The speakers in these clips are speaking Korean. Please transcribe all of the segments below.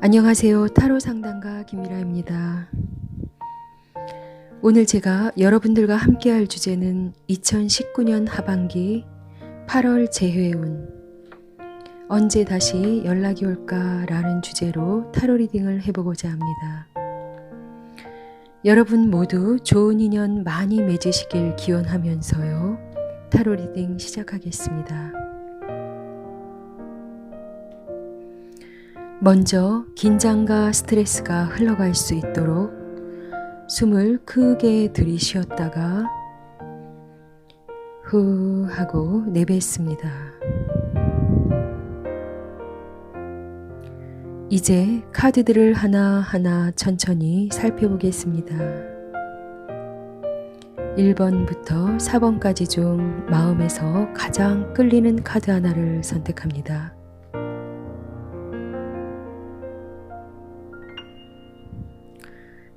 안녕하세요. 타로 상담가 김미라입니다. 오늘 제가 여러분들과 함께 할 주제는 2019년 하반기 8월 재회운 언제 다시 연락이 올까 라는 주제로 타로 리딩을 해보고자 합니다. 여러분 모두 좋은 인연 많이 맺으시길 기원하면서요. 타로 리딩 시작하겠습니다. 먼저 긴장과 스트레스가 흘러갈 수 있도록 숨을 크게 들이쉬었다가 후 하고 내뱉습니다. 이제 카드들을 하나하나 천천히 살펴보겠습니다. 1번부터 4번까지 중 마음에서 가장 끌리는 카드 하나를 선택합니다.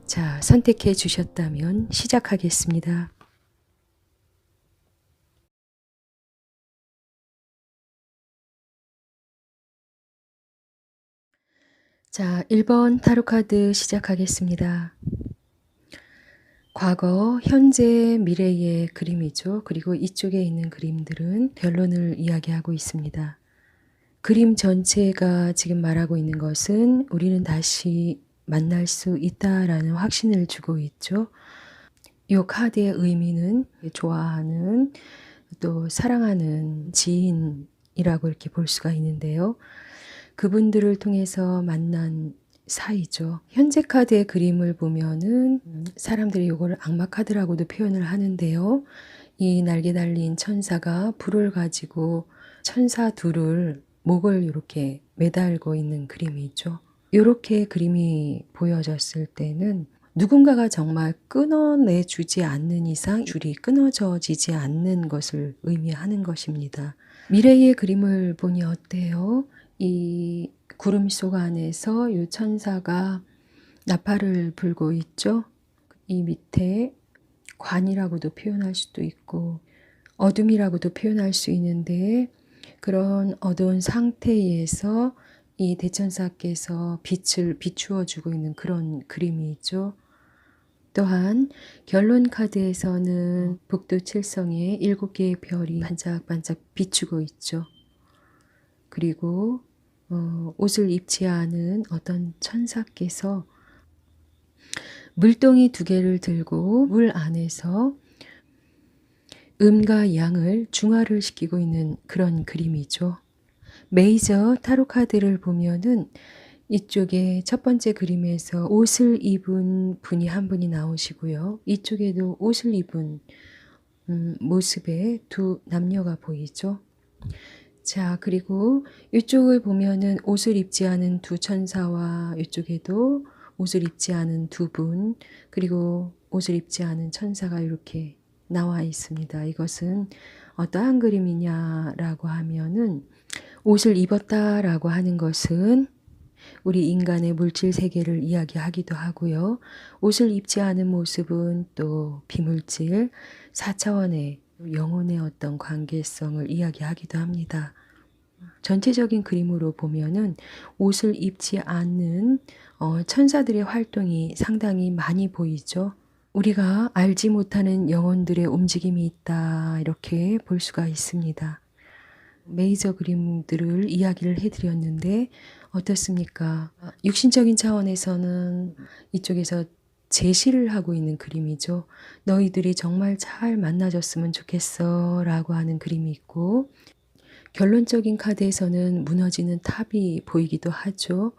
자, 선택해 주셨다면 시작하겠습니다. 자, 1번 타로 카드 시작하겠습니다. 과거, 현재, 미래의 그림이죠. 그리고 이쪽에 있는 그림들은 결론을 이야기하고 있습니다. 그림 전체가 지금 말하고 있는 것은 우리는 다시 만날 수 있다라는 확신을 주고 있죠. 이 카드의 의미는 좋아하는 또 사랑하는 지인이라고 이렇게 볼 수가 있는데요. 그분들을 통해서 만난 사이죠. 현재 카드의 그림을 보면은 사람들이 이거를 악마 카드라고도 표현을 하는데요. 이 날개 달린 천사가 불을 가지고 천사 둘을 목을 이렇게 매달고 있는 그림이 있죠. 이렇게 그림이 보여졌을 때는 누군가가 정말 끊어내 주지 않는 이상 줄이 끊어져지지 않는 것을 의미하는 것입니다. 미래의 그림을 보니 어때요? 이 구름 속 안에서 이 천사가 나팔을 불고 있죠. 이 밑에 관이라고도 표현할 수도 있고 어둠이라고도 표현할 수 있는데 그런 어두운 상태에서 이 대천사께서 빛을 비추어 주고 있는 그런 그림이 있죠. 또한 결론 카드에서는 북두 칠성에 7개의 별이 반짝반짝 비추고 있죠. 그리고 옷을 입지 않은 어떤 천사께서 물동이 2개를 들고 물 안에서 음과 양을 중화를 시키고 있는 그런 그림이죠. 메이저 타로 카드를 보면은 이쪽에 첫 번째 그림에서 옷을 입은 분이 한 분이 나오시고요. 이쪽에도 옷을 입은 모습의 두 남녀가 보이죠. 자, 그리고 이쪽을 보면은 옷을 입지 않은 두 천사와 이쪽에도 옷을 입지 않은 두 분, 그리고 옷을 입지 않은 천사가 이렇게 나와 있습니다. 이것은 어떠한 그림이냐라고 하면은 옷을 입었다라고 하는 것은 우리 인간의 물질 세계를 이야기하기도 하고요. 옷을 입지 않은 모습은 또 비물질, 4차원의 영혼의 어떤 관계성을 이야기하기도 합니다. 전체적인 그림으로 보면은 옷을 입지 않는 천사들의 활동이 상당히 많이 보이죠. 우리가 알지 못하는 영혼들의 움직임이 있다 이렇게 볼 수가 있습니다. 메이저 그림들을 이야기를 해드렸는데 어떻습니까? 육신적인 차원에서는 이쪽에서 제시를 하고 있는 그림이죠. 너희들이 정말 잘 만나줬으면 좋겠어 라고 하는 그림이 있고 결론적인 카드에서는 무너지는 탑이 보이기도 하죠.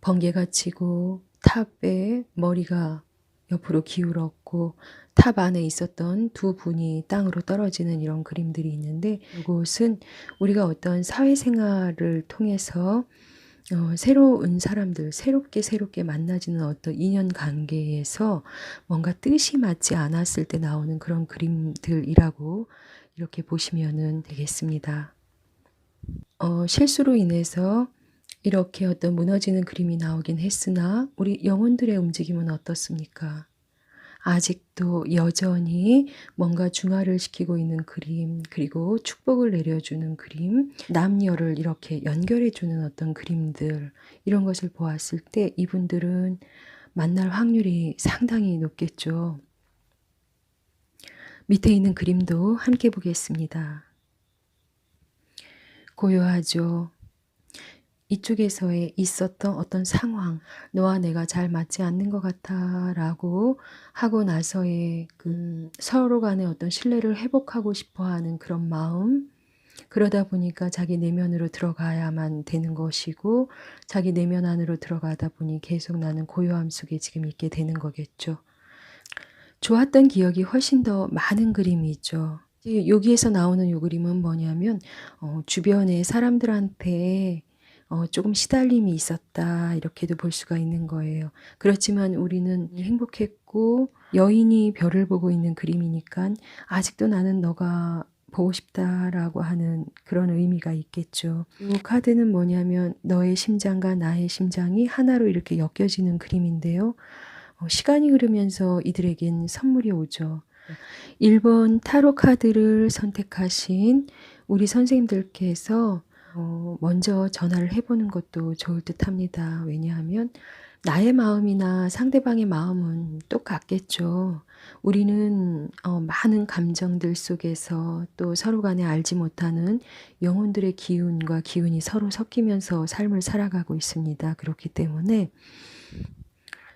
번개가 치고 탑에 머리가 옆으로 기울었고 탑 안에 있었던 두 분이 땅으로 떨어지는 이런 그림들이 있는데 이것은 우리가 어떤 사회생활을 통해서 새로운 사람들, 새롭게 만나지는 어떤 인연관계에서 뭔가 뜻이 맞지 않았을 때 나오는 그런 그림들이라고 이렇게 보시면 되겠습니다. 실수로 인해서 이렇게 어떤 무너지는 그림이 나오긴 했으나 우리 영혼들의 움직임은 어떻습니까? 아직도 여전히 뭔가 중화를 시키고 있는 그림, 그리고 축복을 내려주는 그림, 남녀를 이렇게 연결해주는 어떤 그림들, 이런 것을 보았을 때 이분들은 만날 확률이 상당히 높겠죠. 밑에 있는 그림도 함께 보겠습니다. 고요하죠. 이쪽에서의 있었던 어떤 상황, 너와 내가 잘 맞지 않는 것 같아 라고 하고 나서의 서로 간의 어떤 신뢰를 회복하고 싶어 하는 그런 마음, 그러다 보니까 자기 내면으로 들어가야만 되는 것이고, 자기 내면 안으로 들어가다 보니 계속 나는 고요함 속에 지금 있게 되는 거겠죠. 좋았던 기억이 훨씬 더 많은 그림이죠. 여기에서 나오는 요 그림은 뭐냐면 주변의 사람들한테 조금 시달림이 있었다 이렇게도 볼 수가 있는 거예요. 그렇지만 우리는 행복했고 여인이 별을 보고 있는 그림이니까 아직도 나는 너가 보고 싶다라고 하는 그런 의미가 있겠죠. 이 카드는 뭐냐면 너의 심장과 나의 심장이 하나로 이렇게 엮여지는 그림인데요. 시간이 흐르면서 이들에겐 선물이 오죠. 1번 타로 카드를 선택하신 우리 선생님들께서 먼저 전화를 해보는 것도 좋을 듯 합니다. 왜냐하면 나의 마음이나 상대방의 마음은 똑같겠죠. 우리는 많은 감정들 속에서 또 서로 간에 알지 못하는 영혼들의 기운과 기운이 서로 섞이면서 삶을 살아가고 있습니다. 그렇기 때문에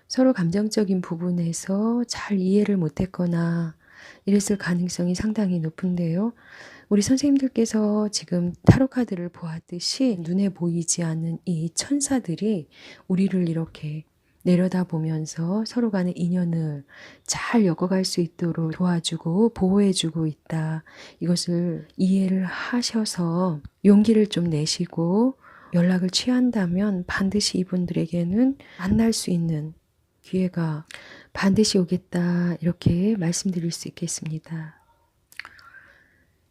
서로 감정적인 부분에서 잘 이해를 못했거나 이랬을 가능성이 상당히 높은데요. 우리 선생님들께서 지금 타로 카드를 보았듯이 눈에 보이지 않는 이 천사들이 우리를 이렇게 내려다보면서 서로 간의 인연을 잘 엮어갈 수 있도록 도와주고 보호해주고 있다. 이것을 이해를 하셔서 용기를 좀 내시고 연락을 취한다면 반드시 이분들에게는 만날 수 있는 기회가 반드시 오겠다 이렇게 말씀드릴 수 있겠습니다.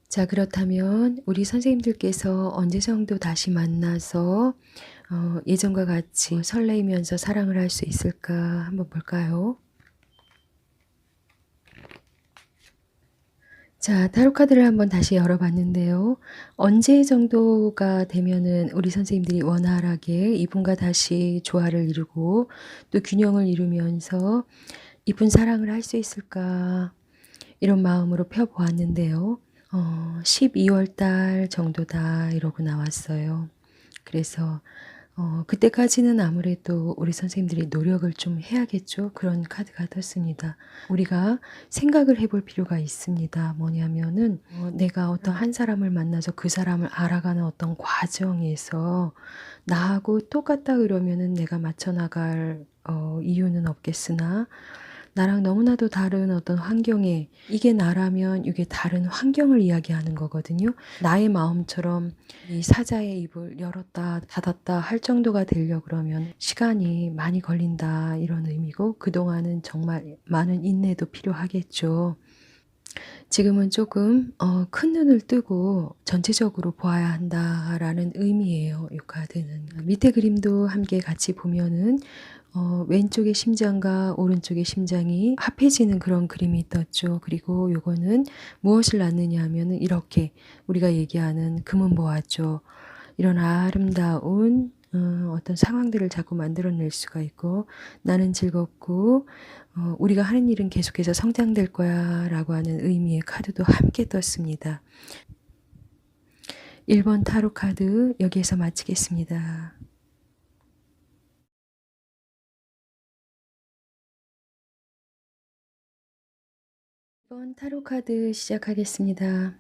자, 그렇다면 우리 선생님들께서 언제 정도 다시 만나서 예전과 같이 설레이면서 사랑을 할 수 있을까 한번 볼까요? 자, 타로 카드를 한번 다시 열어봤는데요. 언제 정도가 되면은 우리 선생님들이 원활하게 이분과 다시 조화를 이루고 또 균형을 이루면서 이쁜 사랑을 할 수 있을까 이런 마음으로 펴보았는데요. 12월 달 정도다 이러고 나왔어요. 그래서 그때까지는 아무래도 우리 선생님들이 노력을 좀 해야겠죠. 그런 카드가 떴습니다. 우리가 생각을 해볼 필요가 있습니다. 뭐냐면은 내가 어떤 한 사람을 만나서 그 사람을 알아가는 어떤 과정에서 나하고 똑같다 그러면은 내가 맞춰 나갈 이유는 없겠으나 나랑 너무나도 다른 어떤 환경에 이게 나라면 이게 다른 환경을 이야기하는 거거든요. 나의 마음처럼 이 사자의 입을 열었다 닫았다 할 정도가 되려 그러면 시간이 많이 걸린다 이런 의미고 그동안은 정말 많은 인내도 필요하겠죠. 지금은 조금 큰 눈을 뜨고 전체적으로 보아야 한다라는 의미예요. 이 카드는. 밑에 그림도 함께 같이 보면은 왼쪽의 심장과 오른쪽의 심장이 합해지는 그런 그림이 떴죠. 그리고 요거는 무엇을 낳느냐 하면은 이렇게 우리가 얘기하는 금은보화죠. 이런 아름다운 어떤 상황들을 자꾸 만들어낼 수가 있고 나는 즐겁고 우리가 하는 일은 계속해서 성장될 거야 라고 하는 의미의 카드도 함께 떴습니다. 1번 타로 카드 여기에서 마치겠습니다. 2번 타로 카드 시작하겠습니다.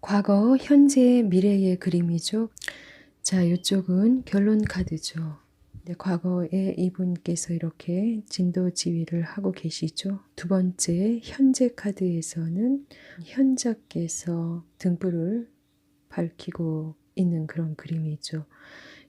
과거, 현재, 미래의 그림이죠. 자, 이쪽은 결론 카드죠. 네, 과거에 이분께서 이렇게 진도지휘를 하고 계시죠. 두 번째, 현재 카드에서는 현자께서 등불을 밝히고 있는 그런 그림이죠.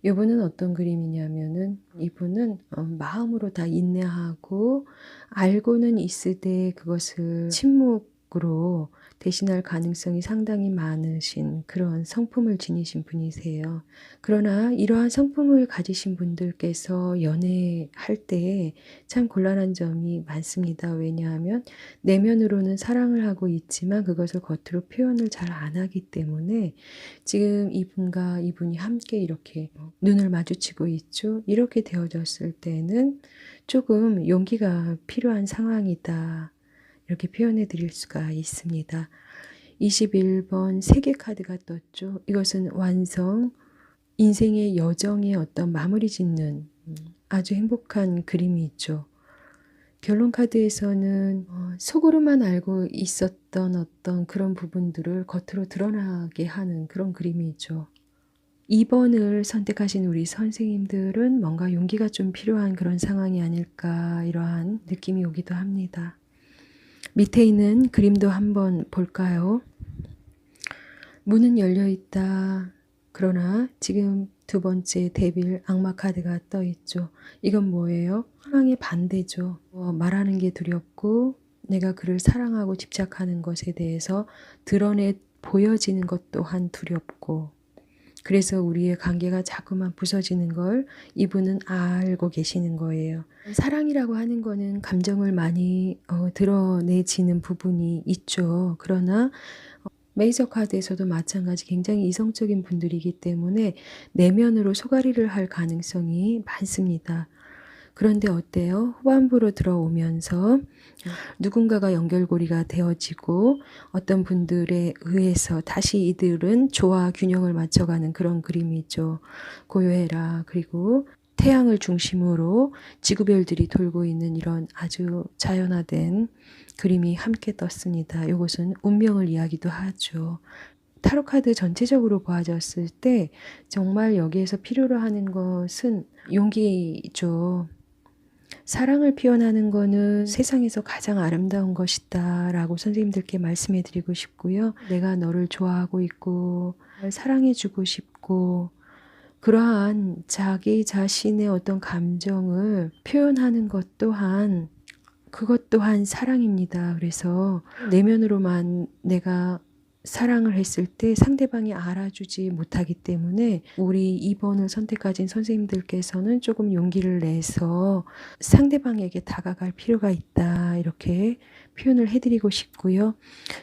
이분은 어떤 그림이냐면은 이분은 마음으로 다 인내하고 알고는 있으되 그것을 침묵 밖으로 대신할 가능성이 상당히 많으신 그런 성품을 지니신 분이세요. 그러나 이러한 성품을 가지신 분들께서 연애할 때 참 곤란한 점이 많습니다. 왜냐하면 내면으로는 사랑을 하고 있지만 그것을 겉으로 표현을 잘 안 하기 때문에 지금 이분과 이분이 함께 이렇게 눈을 마주치고 있죠. 이렇게 되어졌을 때는 조금 용기가 필요한 상황이다. 이렇게 표현해 드릴 수가 있습니다. 21번 세계 카드가 떴죠. 이것은 완성, 인생의 여정의 어떤 마무리 짓는 아주 행복한 그림이 있죠. 결론 카드에서는 속으로만 알고 있었던 어떤 그런 부분들을 겉으로 드러나게 하는 그런 그림이 있죠. 2번을 선택하신 우리 선생님들은 뭔가 용기가 좀 필요한 그런 상황이 아닐까 이러한 느낌이 오기도 합니다. 밑에 있는 그림도 한번 볼까요? 문은 열려 있다. 그러나 지금 두 번째 데빌 악마 카드가 떠 있죠. 이건 뭐예요? 사랑의 반대죠. 말하는 게 두렵고 내가 그를 사랑하고 집착하는 것에 대해서 드러내 보여지는 것 또한 두렵고 그래서 우리의 관계가 자꾸만 부서지는 걸 이분은 알고 계시는 거예요. 사랑이라고 하는 거는 감정을 많이 드러내지는 부분이 있죠. 그러나 메이저 카드에서도 마찬가지 굉장히 이성적인 분들이기 때문에 내면으로 소가리를 할 가능성이 많습니다. 그런데 어때요? 후반부로 들어오면서 누군가가 연결고리가 되어지고 어떤 분들에 의해서 다시 이들은 조화 균형을 맞춰가는 그런 그림이죠. 고요해라. 그리고 태양을 중심으로 지구별들이 돌고 있는 이런 아주 자연화된 그림이 함께 떴습니다. 이것은 운명을 이야기도 하죠. 타로 카드 전체적으로 보아졌을 때 정말 여기에서 필요로 하는 것은 용기죠. 사랑을 표현하는 거는 세상에서 가장 아름다운 것이다 라고 선생님들께 말씀해 드리고 싶고요. 내가 너를 좋아하고 있고 사랑해 주고 싶고 그러한 자기 자신의 어떤 감정을 표현하는 것 또한 그것 또한 사랑입니다. 그래서 내면으로만 내가 사랑을 했을 때 상대방이 알아주지 못하기 때문에 우리 2번을 선택하신 선생님들께서는 조금 용기를 내서 상대방에게 다가갈 필요가 있다. 이렇게 표현을 해드리고 싶고요.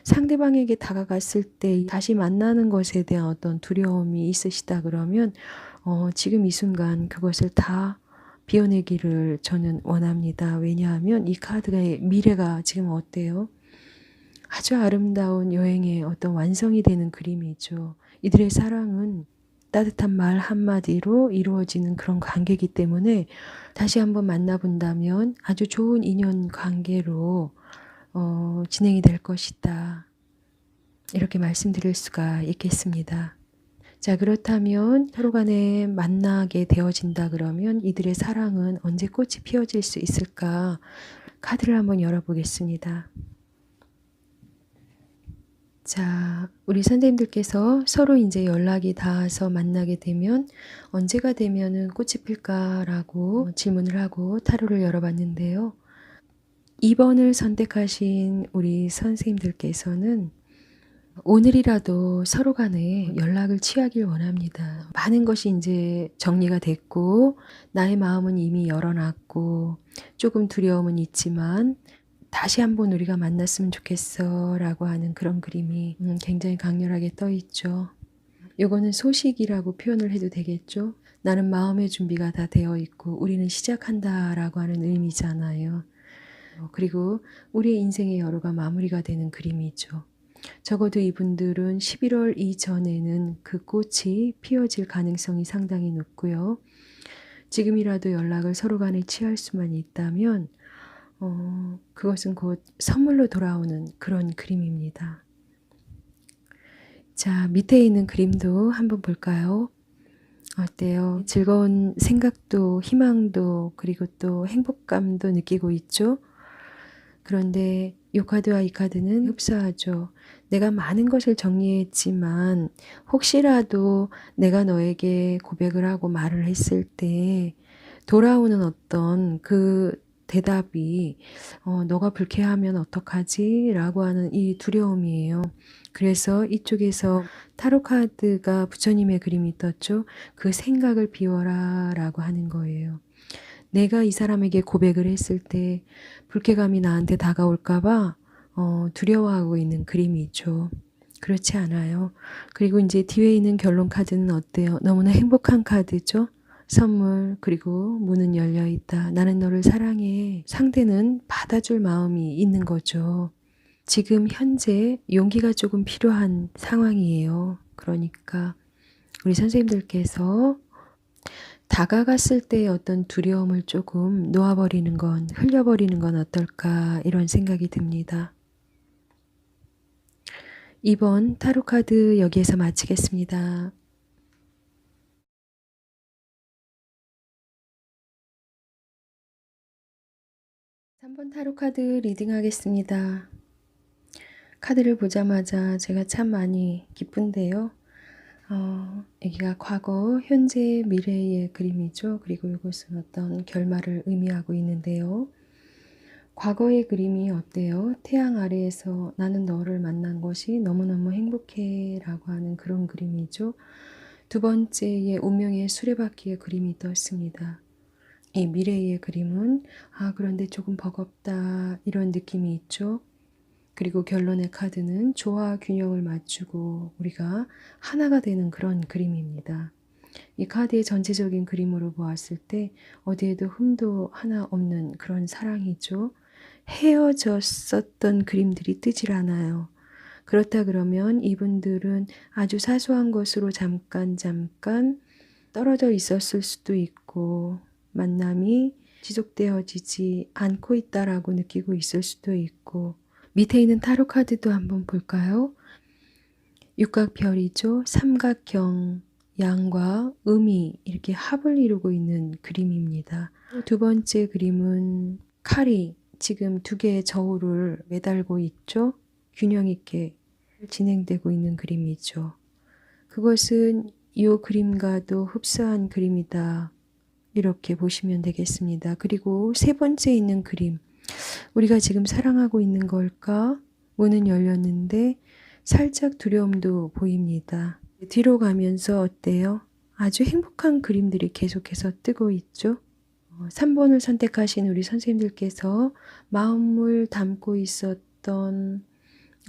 상대방에게 다가갔을 때 다시 만나는 것에 대한 어떤 두려움이 있으시다 그러면 지금 이 순간 그것을 다 비워내기를 저는 원합니다. 왜냐하면 이 카드의 미래가 지금 어때요? 아주 아름다운 여행의 어떤 완성이 되는 그림이죠. 이들의 사랑은 따뜻한 말 한마디로 이루어지는 그런 관계이기 때문에 다시 한번 만나본다면 아주 좋은 인연 관계로 진행이 될 것이다. 이렇게 말씀드릴 수가 있겠습니다. 자, 그렇다면 서로 간에 만나게 되어진다 그러면 이들의 사랑은 언제 꽃이 피어질 수 있을까? 카드를 한번 열어보겠습니다. 자, 우리 선생님들께서 서로 이제 연락이 닿아서 만나게 되면 언제가 되면은 꽃이 필까라고 질문을 하고 타로를 열어봤는데요. 2번을 선택하신 우리 선생님들께서는 오늘이라도 서로 간에 연락을 취하길 원합니다. 많은 것이 이제 정리가 됐고 나의 마음은 이미 열어놨고 조금 두려움은 있지만 다시 한번 우리가 만났으면 좋겠어 라고 하는 그런 그림이 굉장히 강렬하게 떠 있죠. 요거는 소식이라고 표현을 해도 되겠죠. 나는 마음의 준비가 다 되어 있고 우리는 시작한다 라고 하는 의미잖아요. 그리고 우리의 인생의 여로가 마무리가 되는 그림이죠. 적어도 이분들은 11월 이전에는 그 꽃이 피어질 가능성이 상당히 높고요. 지금이라도 연락을 서로 간에 취할 수만 있다면 그것은 곧 선물로 돌아오는 그런 그림입니다. 자, 밑에 있는 그림도 한번 볼까요? 어때요? 즐거운 생각도 희망도 그리고 또 행복감도 느끼고 있죠? 그런데 이 카드와 이 카드는 흡사하죠. 내가 많은 것을 정리했지만 혹시라도 내가 너에게 고백을 하고 말을 했을 때 돌아오는 어떤 그 대답이 너가 불쾌하면 어떡하지? 라고 하는 이 두려움이에요. 그래서 이쪽에서 타로 카드가 부처님의 그림이 떴죠. 그 생각을 비워라 라고 하는 거예요. 내가 이 사람에게 고백을 했을 때 불쾌감이 나한테 다가올까봐 두려워하고 있는 그림이죠. 그렇지 않아요. 그리고 이제 뒤에 있는 결론 카드는 어때요? 너무나 행복한 카드죠. 선물, 그리고 문은 열려 있다. 나는 너를 사랑해. 상대는 받아줄 마음이 있는 거죠. 지금 현재 용기가 조금 필요한 상황이에요. 그러니까 우리 선생님들께서 다가갔을 때의 어떤 두려움을 조금 놓아버리는 건, 흘려버리는 건 어떨까 이런 생각이 듭니다. 2번 타로카드 여기에서 마치겠습니다. 3번 타로카드 리딩하겠습니다. 카드를 보자마자 제가 참 많이 기쁜데요. 여기가 과거, 현재, 미래의 그림이죠. 그리고 이것은 어떤 결말을 의미하고 있는데요. 과거의 그림이 어때요? 태양 아래에서 나는 너를 만난 것이 너무너무 행복해 라고 하는 그런 그림이죠. 두 번째의 운명의 수레바퀴의 그림이 떴습니다. 이 미래의 그림은 그런데 조금 버겁다 이런 느낌이 있죠. 그리고 결론의 카드는 조화 균형을 맞추고 우리가 하나가 되는 그런 그림입니다. 이 카드의 전체적인 그림으로 보았을 때 어디에도 흠도 하나 없는 그런 사랑이죠. 헤어졌었던 그림들이 뜨질 않아요. 그렇다 그러면 이분들은 아주 사소한 것으로 잠깐 떨어져 있었을 수도 있고 만남이 지속되어지지 않고 있다라고 느끼고 있을 수도 있고 밑에 있는 타로 카드도 한번 볼까요? 육각별이죠. 삼각형 양과 음이 이렇게 합을 이루고 있는 그림입니다. 두 번째 그림은 칼이 지금 두 개의 저울을 매달고 있죠. 균형 있게 진행되고 있는 그림이죠. 그것은 이 그림과도 흡사한 그림이다. 이렇게 보시면 되겠습니다. 그리고 세 번째 있는 그림. 우리가 지금 사랑하고 있는 걸까? 문은 열렸는데 살짝 두려움도 보입니다. 뒤로 가면서 어때요? 아주 행복한 그림들이 계속해서 뜨고 있죠. 3번을 선택하신 우리 선생님들께서 마음을 담고 있었던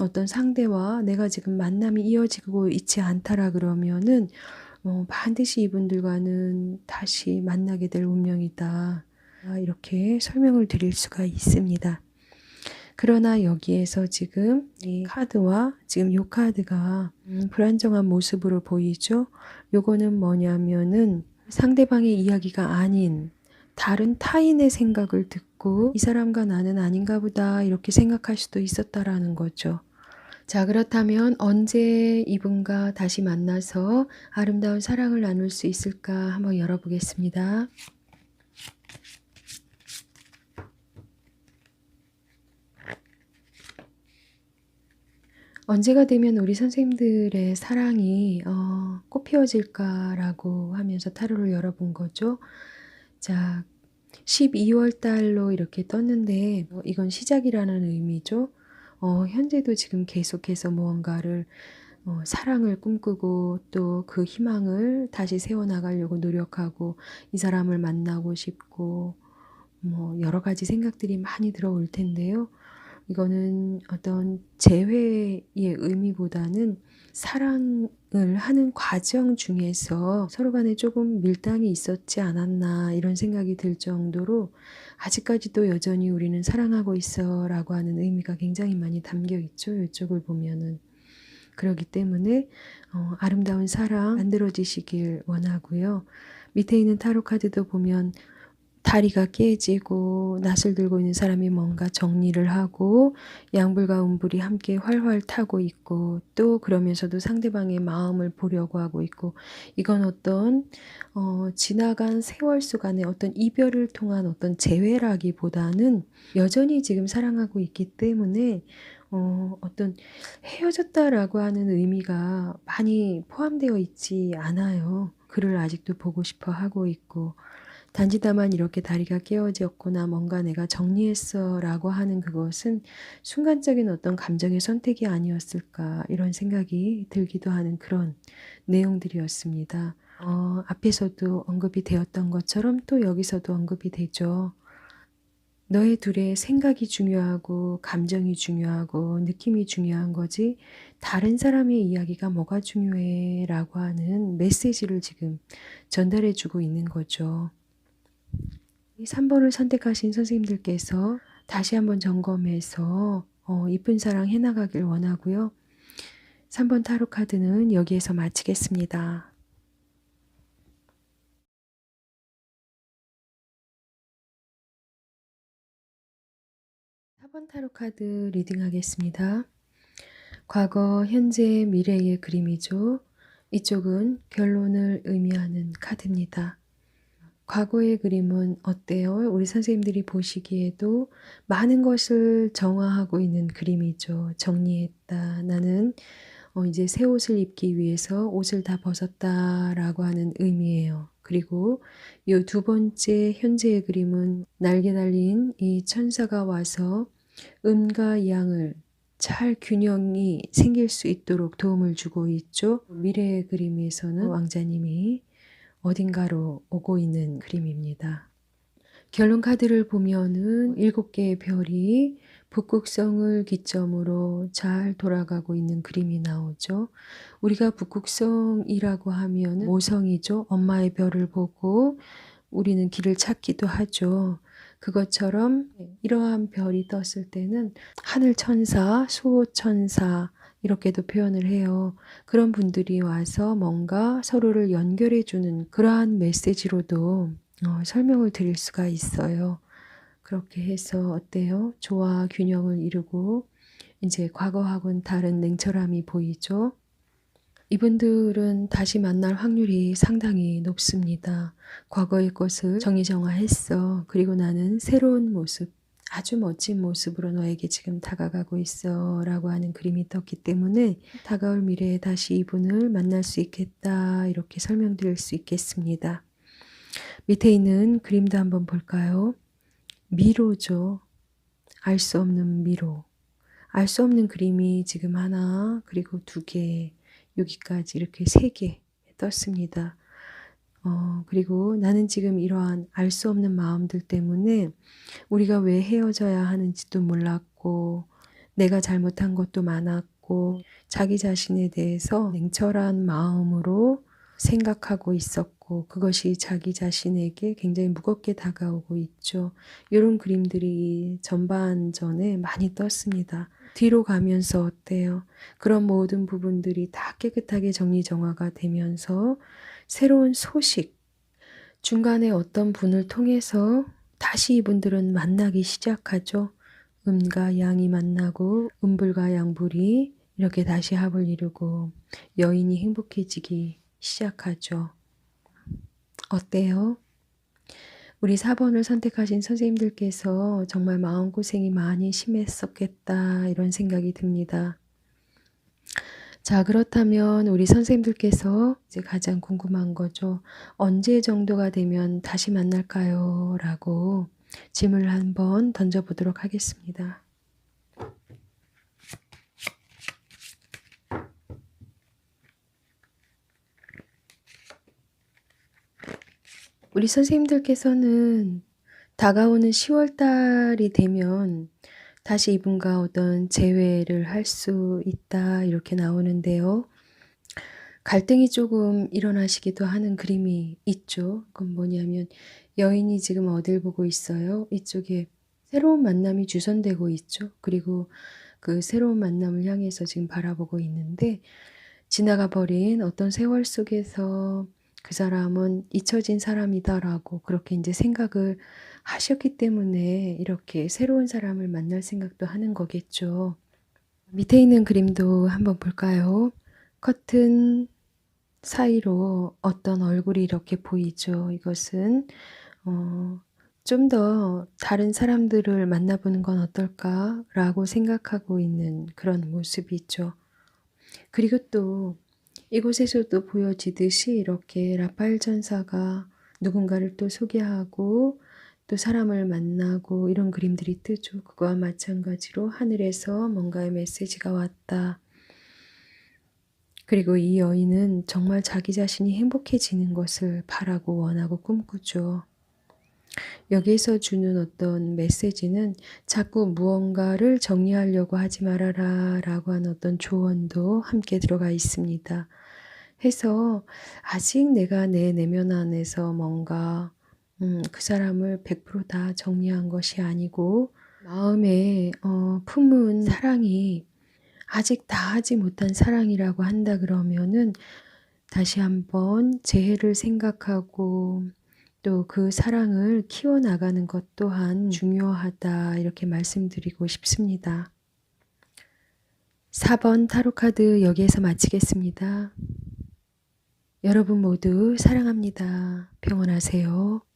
어떤 상대와 내가 지금 만남이 이어지고 있지 않다라 그러면은 반드시 이분들과는 다시 만나게 될 운명이다. 이렇게 설명을 드릴 수가 있습니다. 그러나 여기에서 지금 이 카드와 지금 요 카드가 불안정한 모습으로 보이죠. 요거는 뭐냐면은 상대방의 이야기가 아닌 다른 타인의 생각을 듣고 이 사람과 나는 아닌가 보다 이렇게 생각할 수도 있었다라는 거죠. 자, 그렇다면 언제 이분과 다시 만나서 아름다운 사랑을 나눌 수 있을까 한번 열어보겠습니다. 언제가 되면 우리 선생님들의 사랑이 꽃 피워질까라고 하면서 타로를 열어본 거죠. 자, 12월 달로 이렇게 떴는데 이건 시작이라는 의미죠. 현재도 지금 계속해서 무언가를 사랑을 꿈꾸고 또 그 희망을 다시 세워나가려고 노력하고 이 사람을 만나고 싶고 여러 가지 생각들이 많이 들어올 텐데요. 이거는 어떤 재회의 의미보다는 사랑을 하는 과정 중에서 서로 간에 조금 밀당이 있었지 않았나 이런 생각이 들 정도로 아직까지도 여전히 우리는 사랑하고 있어 라고 하는 의미가 굉장히 많이 담겨 있죠. 이쪽을 보면은. 그렇기 때문에 아름다운 사랑 만들어지시길 원하고요. 밑에 있는 타로 카드도 보면 다리가 깨지고 낫을 들고 있는 사람이 뭔가 정리를 하고 양불과 음불이 함께 활활 타고 있고 또 그러면서도 상대방의 마음을 보려고 하고 있고 이건 어떤 지나간 세월 속안에 어떤 이별을 통한 어떤 재회라기보다는 여전히 지금 사랑하고 있기 때문에 어떤 헤어졌다라고 하는 의미가 많이 포함되어 있지 않아요. 그를 아직도 보고 싶어 하고 있고 단지 다만 이렇게 다리가 깨어졌거나 뭔가 내가 정리했어 라고 하는 그것은 순간적인 어떤 감정의 선택이 아니었을까 이런 생각이 들기도 하는 그런 내용들이었습니다. 앞에서도 언급이 되었던 것처럼 또 여기서도 언급이 되죠. 너의 둘의 생각이 중요하고 감정이 중요하고 느낌이 중요한 거지 다른 사람의 이야기가 뭐가 중요해 라고 하는 메시지를 지금 전달해 주고 있는 거죠. 이 3번을 선택하신 선생님들께서 다시 한번 점검해서 이쁜 사랑 해나가길 원하고요. 3번 타로 카드는 여기에서 마치겠습니다. 4번 타로 카드 리딩하겠습니다. 과거, 현재, 미래의 그림이죠. 이쪽은 결론을 의미하는 카드입니다. 과거의 그림은 어때요? 우리 선생님들이 보시기에도 많은 것을 정화하고 있는 그림이죠. 정리했다. 나는 이제 새 옷을 입기 위해서 옷을 다 벗었다라고 하는 의미예요. 그리고 이 두 번째 현재의 그림은 날개 달린 이 천사가 와서 음과 양을 잘 균형이 생길 수 있도록 도움을 주고 있죠. 미래의 그림에서는 왕자님이 어딘가로 오고 있는 그림입니다. 결론 카드를 보면은 7개의 별이 북극성을 기점으로 잘 돌아가고 있는 그림이 나오죠. 우리가 북극성이라고 하면 모성이죠. 엄마의 별을 보고 우리는 길을 찾기도 하죠. 그것처럼 이러한 별이 떴을 때는 하늘천사, 수호천사 이렇게도 표현을 해요. 그런 분들이 와서 뭔가 서로를 연결해주는 그러한 메시지로도 설명을 드릴 수가 있어요. 그렇게 해서 어때요? 조화 균형을 이루고 이제 과거하고는 다른 냉철함이 보이죠? 이분들은 다시 만날 확률이 상당히 높습니다. 과거의 것을 정리정화했어. 그리고 나는 새로운 모습, 아주 멋진 모습으로 너에게 지금 다가가고 있어 라고 하는 그림이 떴기 때문에 다가올 미래에 다시 이분을 만날 수 있겠다 이렇게 설명드릴 수 있겠습니다. 밑에 있는 그림도 한번 볼까요? 미로죠. 알 수 없는 미로. 알 수 없는 그림이 지금 하나, 그리고 2개, 여기까지 이렇게 3개 떴습니다. 그리고 나는 지금 이러한 알 수 없는 마음들 때문에 우리가 왜 헤어져야 하는지도 몰랐고, 내가 잘못한 것도 많았고, 자기 자신에 대해서 냉철한 마음으로 생각하고 있었고, 그것이 자기 자신에게 굉장히 무겁게 다가오고 있죠. 이런 그림들이 전반전에 많이 떴습니다. 뒤로 가면서 어때요? 그런 모든 부분들이 다 깨끗하게 정리정화가 되면서 새로운 소식, 중간에 어떤 분을 통해서 다시 이분들은 만나기 시작하죠. 음과 양이 만나고 음불과 양불이 이렇게 다시 합을 이루고 여인이 행복해지기 시작하죠. 어때요? 우리 4번을 선택하신 선생님들께서 정말 마음고생이 많이 심했었겠다 이런 생각이 듭니다. 자, 그렇다면 우리 선생님들께서 이제 가장 궁금한 거죠. 언제 정도가 되면 다시 만날까요? 라고 질문을 한번 던져보도록 하겠습니다. 우리 선생님들께서는 다가오는 10월 달이 되면 다시 이분과 어떤 재회를 할 수 있다 이렇게 나오는데요. 갈등이 조금 일어나시기도 하는 그림이 있죠. 그건 뭐냐면 여인이 지금 어딜 보고 있어요? 이쪽에 새로운 만남이 주선되고 있죠. 그리고 그 새로운 만남을 향해서 지금 바라보고 있는데 지나가 버린 어떤 세월 속에서 그 사람은 잊혀진 사람이다라고 그렇게 이제 생각을 하셨기 때문에 이렇게 새로운 사람을 만날 생각도 하는 거겠죠. 밑에 있는 그림도 한번 볼까요? 커튼 사이로 어떤 얼굴이 이렇게 보이죠. 이것은 좀 더 다른 사람들을 만나보는 건 어떨까라고 생각하고 있는 그런 모습이죠. 그리고 또 이곳에서도 보여지듯이 이렇게 라파엘 천사가 누군가를 또 소개하고 또 사람을 만나고 이런 그림들이 뜨죠. 그거와 마찬가지로 하늘에서 뭔가의 메시지가 왔다. 그리고 이 여인은 정말 자기 자신이 행복해지는 것을 바라고 원하고 꿈꾸죠. 여기에서 주는 어떤 메시지는 자꾸 무언가를 정리하려고 하지 말아라 라고 하는 어떤 조언도 함께 들어가 있습니다. 해서 아직 내가 내 내면 안에서 뭔가 그 사람을 100%다 정리한 것이 아니고 마음에 품은 사랑이 아직 다 하지 못한 사랑이라고 한다 그러면은 다시 한번 재해를 생각하고 또 그 사랑을 키워나가는 것 또한 중요하다 이렇게 말씀드리고 싶습니다. 4번 타로카드 여기에서 마치겠습니다. 여러분 모두 사랑합니다. 평안하세요.